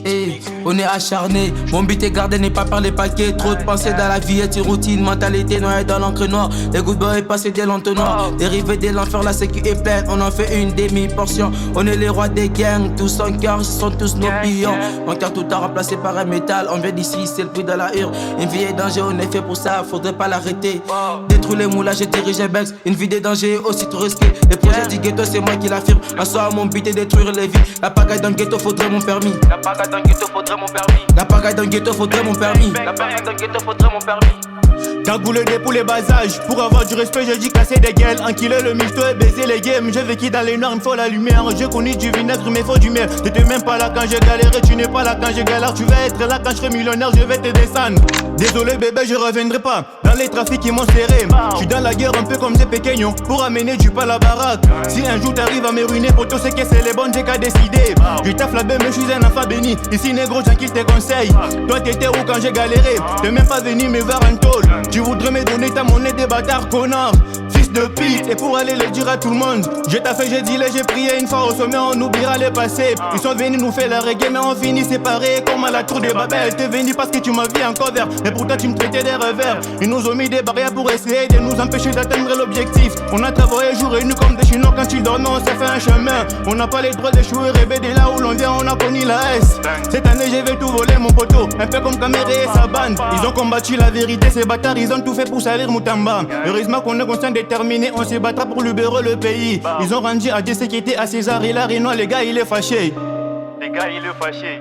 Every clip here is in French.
Hey, on est acharné, mon but est gardé, n'est pas par les paquets. Trop de pensées dans la vie est une routine, mentalité noyée dans l'encre noire. Les good boys passés dès l'entonnoir, dérivé de l'enfer, la sécu est pleine. On en fait une demi-portion, on est les rois des gangs. Tous en cœur, ils sont tous nos pions. Mon cœur tout a remplacé par un métal. On vient d'ici, c'est le bruit de la hurle. Une vie est danger, on est fait pour ça, faudrait pas l'arrêter. Détruire les moulages, j'ai dirigé Banks. Une vie de danger aussi trop risquée. Les projets du ghetto, c'est moi qui l'affirme. Un soir, mon but est détruire les vies. La pagaille dans le ghetto, faudrait mon permis. La pagaille dans le ghetto, faudrait mon permis. La pagaille dans le ghetto, faudrait mon permis. La pagaille dans le ghetto, faudrait mon permis. Cagoule pour les bas âges. Pour avoir du respect, je dis casser des gueules. Enquiller le misto et baiser les games. J'ai vécu dans les noirs, il me faut la lumière. J'ai connu du vinaigre, mais faut du miel. T'étais même pas là quand j'ai galéré, tu n'es pas là quand j'ai galère. Tu vas être là quand je serai millionnaire, je vais te descendre. Désolé bébé, je reviendrai pas. Dans les trafics, ils m'ont serré. J'suis dans la guerre un peu comme des pequeños. Pour amener du pain à la baraque. Si un jour t'arrives à me ruiner, pour tout ce que c'est les bonnes, j'ai qu'à décider. Je taffe la mais je suis un enfant béni. Ici négro, tranquille tes conseils. Toi t'étais où quand j'ai galéré? T'es même pas venu me voir en tôle. Tu voudrais me donner ta monnaie des bâtards, connard. Fils de pute, et pour aller le dire à tout le monde. J'ai taffé, j'ai dit, j'ai prié une fois au sommet, on oubliera les passés. Ils sont venus nous faire la reggae, mais on finit séparés comme à la tour des Babel. T'es venu parce que tu m'as vu en cover, mais pourtant tu me traitais des revers. Ils nous ont mis des barrières pour essayer de nous empêcher d'atteindre l'objectif. On a travaillé jour et nuit comme des chinois, quand ils dormaient, on s'est fait un chemin. On n'a pas les droits d'échouer, rêver de là où l'on vient, on a connu la S. Cette année, je vais tout voler, mon poteau, un peu comme Caméré et sa bande. Ils ont combattu la vérité, ces bâtards, ils ont tout fait pour salir Moutamba. Heureusement qu'on est conscient déterminé, on se battra pour libérer le pays. Ils ont rendu à Dieu ce qui était à César et la Renoir, les gars il est fâché. Les gars il est fâché.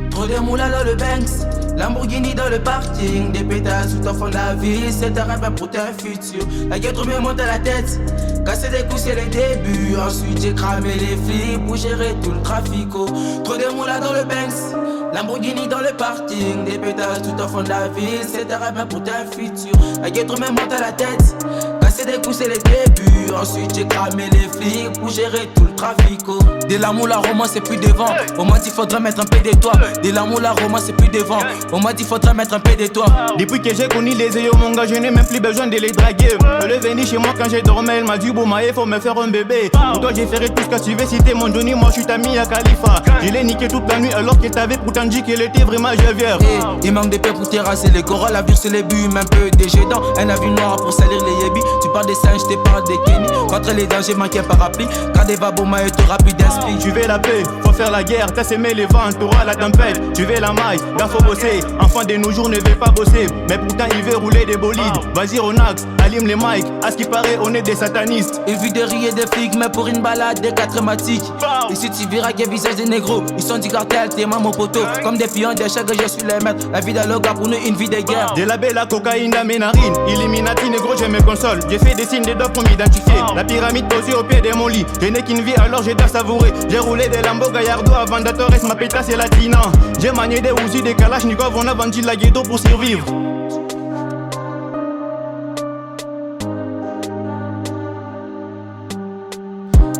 Trop de moulas dans le Banks, Lamborghini dans le parking. Des pétasses tout au fond de la ville, c'est un rêve pour un futur. La gueule me monte à la tête, casser des coups c'est le début. Ensuite j'ai cramé les flics pour gérer tout le trafico. Trop de moulas dans le Banks, Lamborghini dans le parking. Des pétasses tout au fond de la ville, c'est un rêve pour un futur. La gueule me monte à la tête, casser des coups c'est le début. Ensuite j'ai cramé les flics pour gérer tout le trafico. De l'amour la romance c'est plus devant. On m'a dit faudrait mettre un peu de toi. De l'amour la romance c'est plus devant. On m'a dit faudrait mettre un peu de toi. Depuis que j'ai connu les ayos mon gars, je n'ai même plus besoin de les draguer. Elle est venue chez moi quand j'ai dormi, elle m'a dit Boumae faut me faire un bébé. Pour toi j'ai fait tout ce que tu veux, si t'es mon Johnny, moi je suis ta Mia Khalifa. Je l'ai niqué toute la nuit alors que t'avais pourtant dit qu'elle était vraiment javière. Il manque de paix pour terrasser les corolles, la vue c'est les buts, même peu des jets dents. Un avis noir pour salir les yébis. Tu parles des singes, je te parle des Kenny. Contre les dangers, manque un parapluie. Quand des baboma et tout rapide d'esprit. Tu veux la paix, faut faire la guerre. T'as semé les vents, t'auras la tempête. Tu veux la maille, là faut bosser. Enfant de nos jours ne veut pas bosser, mais pourtant il veut rouler des bolides. Vas-y Ronax, allume les mics. À ce qui paraît, on est des satanistes. Une vie de rire des flics, mais pour une balade des quatre thématiques. Ici tu verras qu'il y a visage des négros. Ils sont du cartel, t'es mon poteau. Comme des pions de chaque je suis les maîtres. La vie d'Aloga pour nous, une vie de guerre. De la belle la cocaïne dans mes narines. Illuminati négro, je me console. J'ai fait des signes de doigts pour m'identifier. La pyramide posée au pied de mon lit. Je n'ai qu'une vie alors je dois savourer. J'ai roulé des Lambo Gallardo avant d'Atorres, ma pétasse est latina. J'ai manié des Uzi, des Kalachnikov, on a vendu la ghetto pour survivre.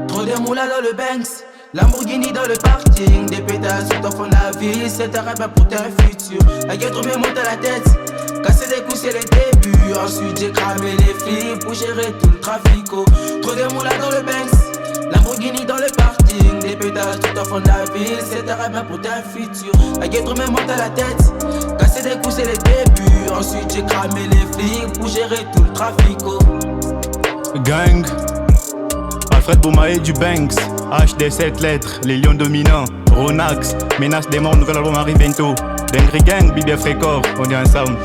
Trop de moulas dans le Banks, Lamborghini dans le parking. Des pétasses tout au fond de la ville, c'est un rêve pour un futur. La gueule me monte à la tête, casser des coups c'est le début. Ensuite j'ai cramé les flics pour gérer tout le trafico. Trop de moulas dans le Banks, Lamborghini dans le parking. Des pétasses tout au fond de la ville, c'est un rêve pour un futur. La gueule me monte à la tête, casser des coups c'est le début. Ensuite j'ai cramé les flics pour gérer tout le trafico. Gang, Alfred Boumae du Banks, HD 7 lettres, les lions dominants, Ronax, menace des morts, nouvel album arrive bientôt. Dengri Gang, Bibi Frécor, on est ensemble.